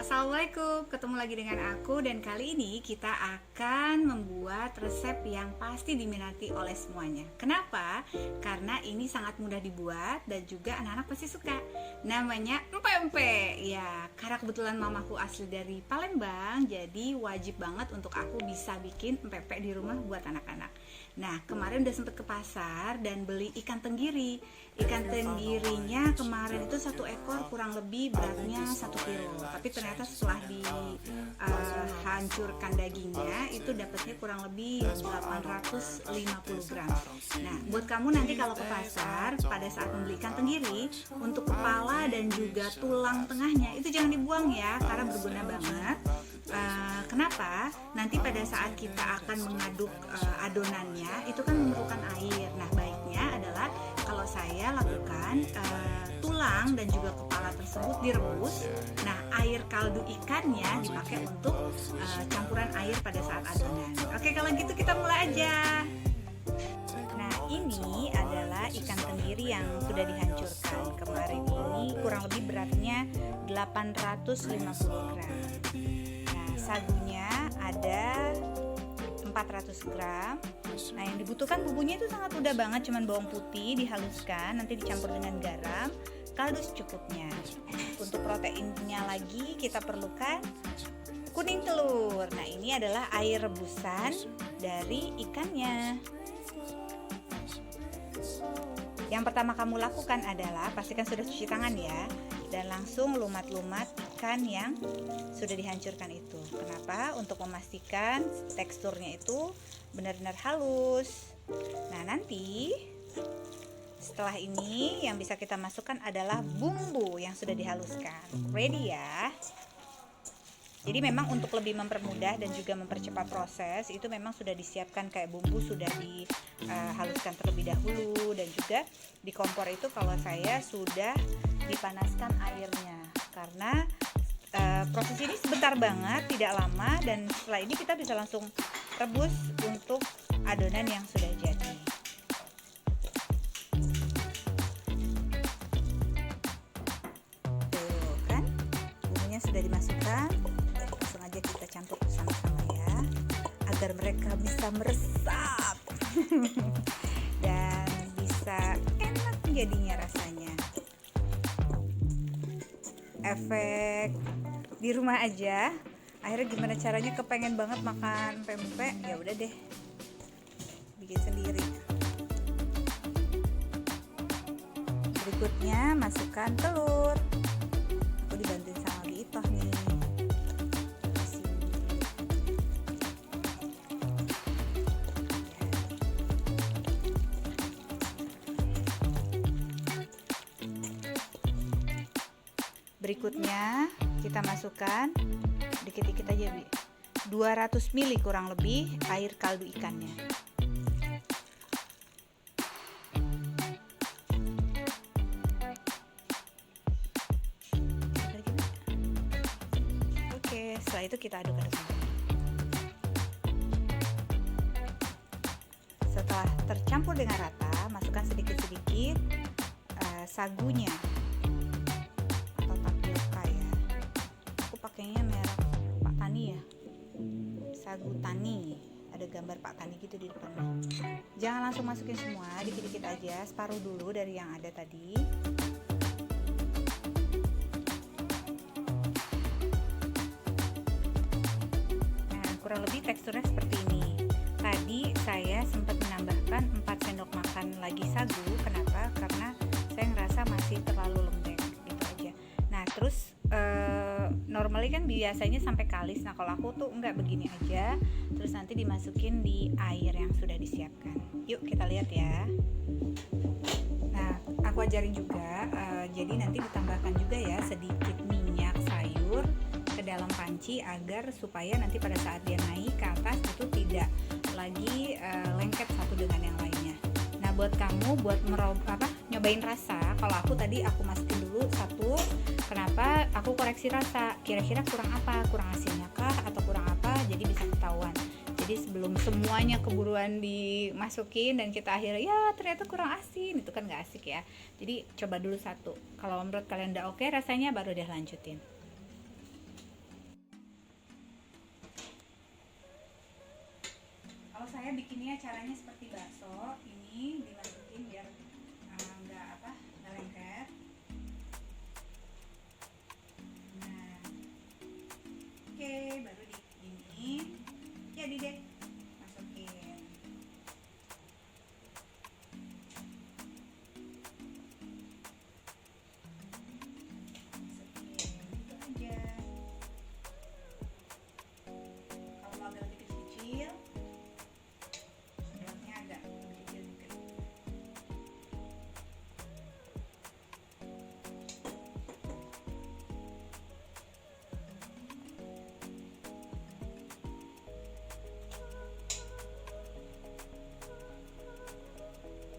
Assalamualaikum, ketemu lagi dengan aku dan kali ini kita akan membuat resep yang pasti diminati oleh semuanya. Kenapa? Karena ini sangat mudah dibuat dan juga anak-anak pasti suka. Namanya empek-empek. Ya, karena kebetulan mamaku asli dari Palembang, jadi wajib banget untuk aku bisa bikin empek-empek di rumah buat anak-anak. Nah, kemarin udah sempet ke pasar dan beli ikan tenggiri. Ikan tenggirinya kemarin itu 1 ekor kurang lebih beratnya 1 kilo. Tapi ternyata setelah dihancurkan dagingnya itu dapatnya kurang lebih 850 gram. Nah, buat kamu nanti kalau ke pasar pada saat membeli ikan tenggiri, untuk kepala dan juga tulang tengahnya itu jangan dibuang ya, karena berguna banget. Kenapa? Nanti pada saat kita akan mengaduk adonannya itu kan memerlukan air. Nah, baiknya adalah kalau saya lakukan tulang dan juga kepala tersebut direbus. Nah, air kaldu ikannya dipakai untuk campuran air pada saat adonan. Oke, kalau gitu kita mulai aja. Nah, ini adalah ikan tenggiri yang sudah dihancurkan. Kemarin ini kurang lebih beratnya 850 gram. Nah, sagunya ada 400 gram. Nah, yang dibutuhkan bumbunya itu sangat mudah banget, cuman bawang putih dihaluskan, nanti dicampur dengan garam, kaldu secukupnya. Untuk proteinnya lagi kita perlukan kuning telur. Nah, ini adalah air rebusan dari ikannya. Yang pertama kamu lakukan adalah pastikan sudah cuci tangan ya, dan langsung lumat-lumat ikan yang sudah dihancurkan itu. Kenapa? Untuk memastikan teksturnya itu benar-benar halus. Nah, nanti setelah ini yang bisa kita masukkan adalah bumbu yang sudah dihaluskan. Ready ya? Jadi memang untuk lebih mempermudah dan juga mempercepat proses itu memang sudah disiapkan, kayak bumbu sudah dihaluskan terlebih dahulu, dan juga di kompor itu kalau saya sudah dipanaskan airnya karena proses ini sebentar banget, tidak lama, dan setelah ini kita bisa langsung rebus untuk adonan yang sudah jadi. Tuh kan, bumbunya sudah dimasukkan. Langsung aja kita campur sama-sama ya, agar mereka bisa meresap dan bisa enak jadinya rasanya. Efek di rumah aja, akhirnya gimana caranya kepengen banget makan pempek, ya udah deh bikin sendiri. Berikutnya masukkan telur. Aku dibantuin sama Itoh nih. Berikutnya kita masukkan dikit-dikit aja, Bi. 200 ml kurang lebih air kaldu ikannya. Oke, setelah itu kita aduk-aduk. Setelah tercampur dengan rata, masukkan sedikit-sedikit sagunya. Pakainya merek Pak Tani ya, sagu tani, ada gambar Pak Tani gitu di depannya. Jangan langsung masukin semua, dikit-dikit aja, separuh dulu dari yang ada tadi. Nah, kurang lebih teksturnya seperti ini. Tadi saya sempat menambahkan 4 sendok makan lagi sagu. Kenapa? Karena saya ngerasa masih terlalu lembek gitu aja. Nah, terus normally kan biasanya sampai kalis. Nah, kalau aku tuh enggak, begini aja, terus nanti dimasukin di air yang sudah disiapkan. Yuk kita lihat ya. Nah, aku ajarin juga, jadi nanti ditambahkan juga ya sedikit minyak sayur ke dalam panci agar supaya nanti pada saat dia naik ke atas itu tidak lagi lengket satu dengan yang lainnya. Nah, buat kamu nyobain rasa, kalau aku tadi aku masukin dulu satu. Kenapa? Aku koreksi rasa, kira-kira kurang apa, kurang asinnya kah atau kurang apa, jadi bisa ketahuan. Jadi sebelum semuanya keburuan dimasukin dan kita akhirnya ya ternyata kurang asin, itu kan gak asik ya. Jadi coba dulu satu, kalau menurut kalian udah oke rasanya, baru deh lanjutin. saya bikinnya caranya seperti bakso, ini dimasukin biar nggak lengket. Nah, oke, baru diginiin, jadi deh, masukin. Gitu aja. Kalau mau agak lebih kecil, sendoknya agak lebih kecil dikit.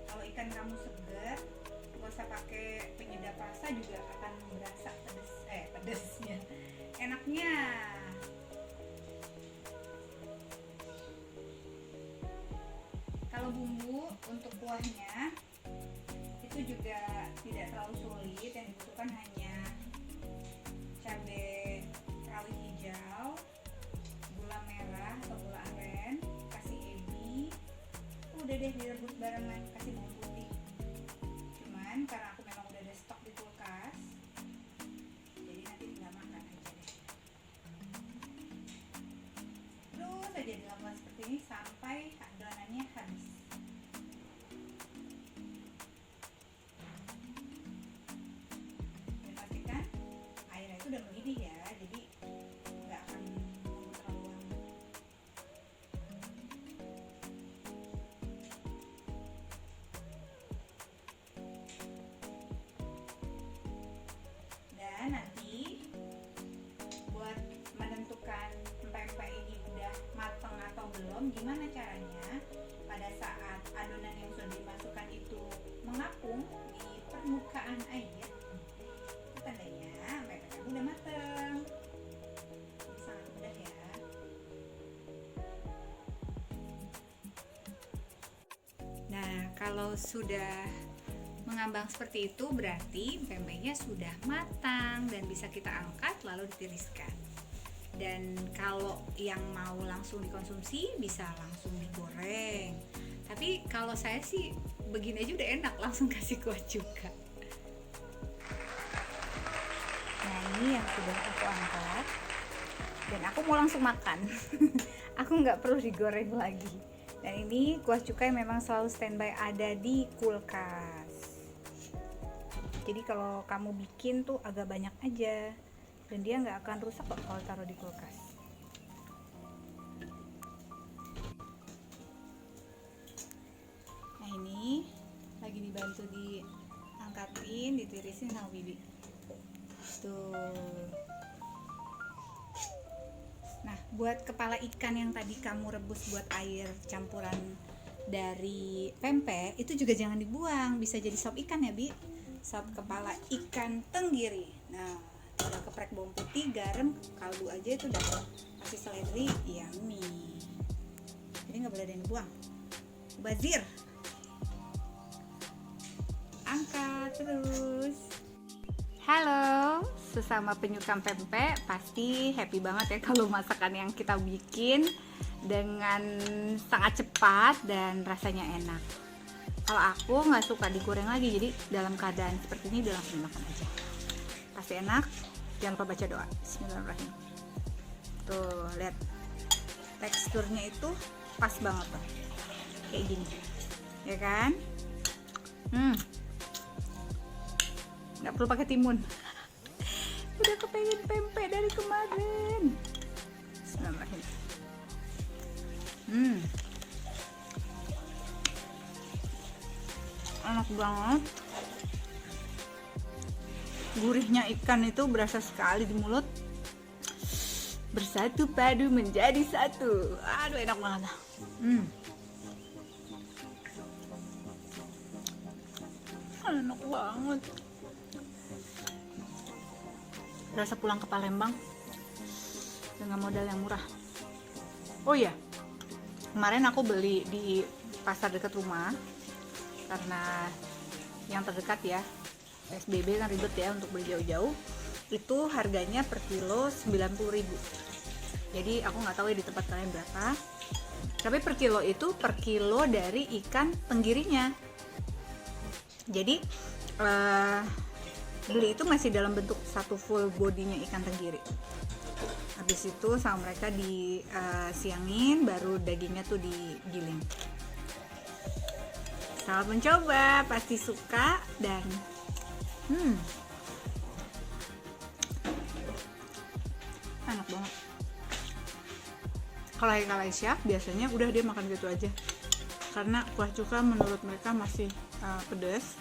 Kalau ikan kamu segar, nggak usah pakai penyedap rasa juga akan berasa pedesnya, enaknya. Kalau bumbu untuk kuahnya itu juga tidak terlalu sulit, yang dibutuhkan hanya cabai rawit hijau, gula merah atau gula aren, kasih ebi, udah deh direbus barengan, kasih bawang putih. Cuman karena aku memang udah ada stok di kulkas, jadi nanti tinggal makan aja deh. Terus aja dilakukan seperti ini sampai adonannya habis. Dan pastikan airnya itu udah mendidih ya, jadi nggak akan nunggu terlalu lama. Dan nanti buat menentukan pempek ini udah mateng atau belum, gimana caranya? Pada saat adonan yang sudah dimasukkan itu mengapung di permukaan air, itu tandanya pempek kamu udah mateng. Ini sangat mudah ya. Nah, kalau sudah mengambang seperti itu berarti pempeknya sudah matang dan bisa kita angkat lalu ditiriskan. Dan kalau yang mau langsung dikonsumsi bisa langsung digoreng. Tapi kalau saya sih begini aja udah enak, langsung kasih kuah cuka. Nah, ini yang sudah aku angkat dan aku mau langsung makan. Aku nggak perlu digoreng lagi. Dan ini kuah cuka yang memang selalu standby ada di kulkas. Jadi kalau kamu bikin tuh agak banyak aja dan dia nggak akan rusak kok kalau taruh di kulkas. Nah, ini lagi dibantu diangkatin, ditirisin sama Bibi. Tuh. Nah, buat kepala ikan yang tadi kamu rebus buat air campuran dari pempek, itu juga jangan dibuang, bisa jadi sop ikan ya, Bi. Sop kepala ikan tenggiri. Nah, udah keprek bawang putih, garam, kaldu aja itu udah kasih seledri, yummy. Jadi nggak boleh ada yang dibuang. Bazir. Angkat terus. Halo, sesama penyuka pempek, pasti happy banget ya kalau masakan yang kita bikin dengan sangat cepat dan rasanya enak. Kalau aku nggak suka digoreng lagi, jadi dalam keadaan seperti ini udah langsung makan aja. Pasti enak. Jangan lupa baca doa. Bismillahirrahmanirrahim. Tuh, lihat teksturnya itu pas banget tuh, kayak gini, ya kan? Nggak perlu pakai timun. Udah kepengen pempek dari kemarin. Bismillahirrahmanirrahim. Enak banget. Gurihnya ikan itu berasa sekali di mulut. Bersatu padu menjadi satu. Aduh, enak banget. Enak banget. Berasa pulang ke Palembang dengan modal yang murah. Oh iya, kemarin aku beli di pasar dekat rumah karena yang terdekat ya, PSBB kan ribet ya untuk beli jauh-jauh. Itu harganya per kilo 90.000. Jadi aku nggak tahu ya di tempat kalian berapa, Tapi per kilo itu per kilo dari ikan tenggirinya. Jadi beli itu masih dalam bentuk satu full bodinya ikan tenggiri. Habis itu sama mereka disiangin, baru dagingnya tuh digiling. Selamat mencoba, pasti suka. Dan enak banget. Kalau Haikal Aisyah biasanya udah dia makan gitu aja, karena kuah cuka menurut mereka masih pedas,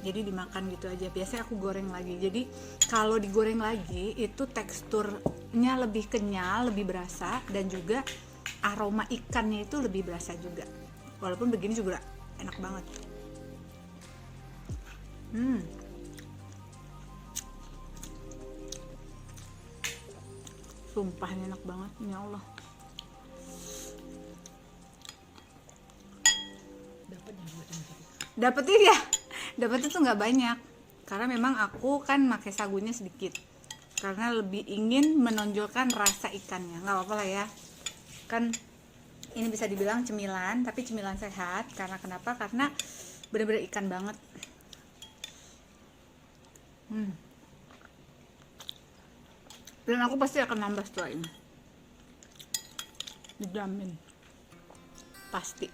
jadi dimakan gitu aja. Biasanya aku goreng lagi, jadi kalau digoreng lagi itu teksturnya lebih kenyal, lebih berasa, dan juga aroma ikannya itu lebih berasa juga. Walaupun begini juga enak banget. Sumpah ini enak banget, ya Allah. Dapetnya tuh nggak banyak, karena memang aku kan pakai sagunya sedikit, karena lebih ingin menonjolkan rasa ikannya. Nggak apa-apa lah ya, kan ini bisa dibilang cemilan, tapi cemilan sehat. Karena kenapa? Karena bener-bener ikan banget. Dan aku pasti akan nambah setelah ini, dijamin, pasti.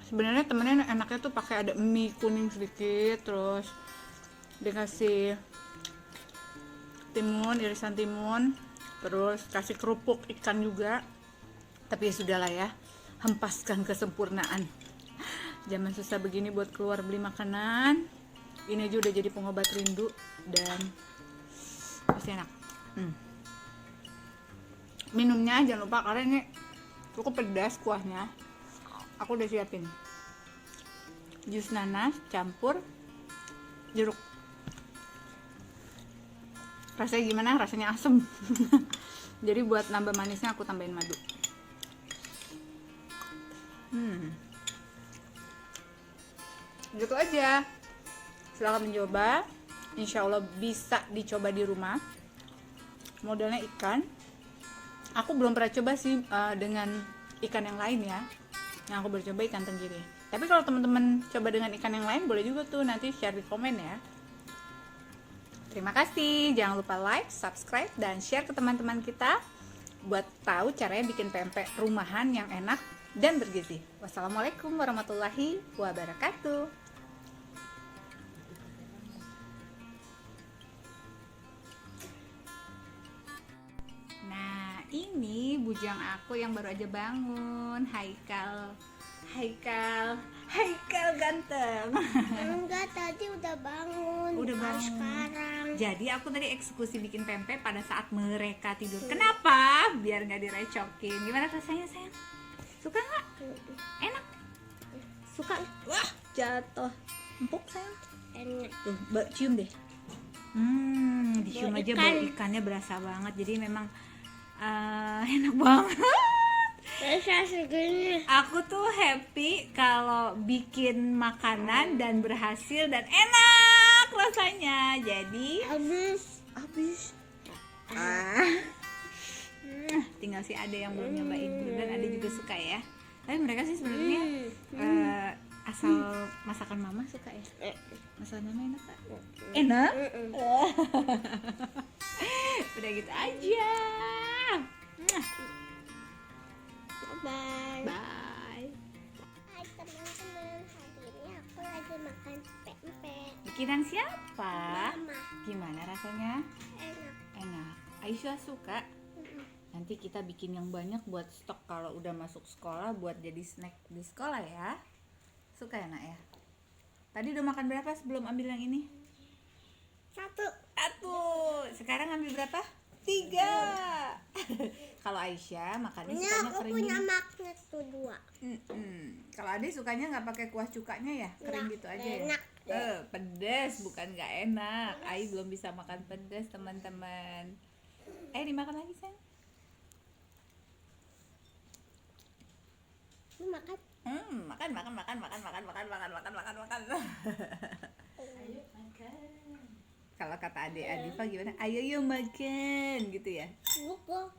Sebenarnya temennya enaknya tuh pakai ada mie kuning sedikit, terus dikasih timun, irisan timun, terus kasih kerupuk ikan juga. Tapi ya sudahlah ya, hempaskan kesempurnaan. Zaman susah begini buat keluar beli makanan, ini aja udah jadi pengobat rindu dan pasti enak. Minumnya jangan lupa, karena ini cukup pedas kuahnya. Aku udah siapin jus nanas campur jeruk. Rasanya gimana? Rasanya asem. Jadi buat nambah manisnya aku tambahin madu. Gitu aja. Silahkan mencoba. Insya Allah bisa dicoba di rumah. Modelnya ikan. Aku belum pernah coba sih dengan ikan yang lain ya. Yang aku baru coba ikan tenggiri. Tapi kalau teman-teman coba dengan ikan yang lain, boleh juga tuh nanti share di komen ya. Terima kasih. Jangan lupa like, subscribe, dan share ke teman-teman kita buat tahu caranya bikin pempek rumahan yang enak dan bergizi. Wassalamualaikum warahmatullahi wabarakatuh. Nah, ini bujang aku yang baru aja bangun, Haikal ganteng. Enggak, tadi udah bangun. Udah bangun. Sekarang. Jadi aku tadi eksekusi bikin pempek pada saat mereka tidur. Kenapa? Biar nggak direcokin. Gimana rasanya sayang? Suka nggak? Enak? Suka? Wah, jatuh. Empuk sayang. Enak. Tuh, cium deh. Dicium Bau aja ikan. bau ikannya berasa banget. Jadi memang enak banget. Rasa segini. Aku tuh happy kalau bikin makanan dan berhasil dan enak rasanya. Jadi Habis. Tinggal si Ade yang belum nyobain, dan Ade juga suka ya. Tapi mereka sih sebenarnya asal masakan mama suka ya. Masakan mama enak tak? Enak? Udah gitu aja. Bye. Bye. Hai teman-teman, hari ini aku lagi makan pempek. Bikinan siapa? Mama. Gimana rasanya? Enak. Enak. Aisyah suka. Nanti kita bikin yang banyak buat stok kalau udah masuk sekolah, buat jadi snack di sekolah ya. Suka ya nak ya? Tadi udah makan berapa sebelum ambil yang ini? 1. Sekarang ambil berapa? 3. Kalau Aisyah makannya Ini sukanya aku kering. punya magnet tuh 2. Kalau Ade sukanya nggak pakai kuah cukanya ya, kering Nggak, gitu aja ya. enak. Pedes bukan nggak enak. Ai belum bisa makan pedes teman-teman. Dimakan lagi sayang. Lu makan? Makan. Ayo makan. Kalau kata adik Adifa gimana? Ayo yuk makan gitu ya. Buku.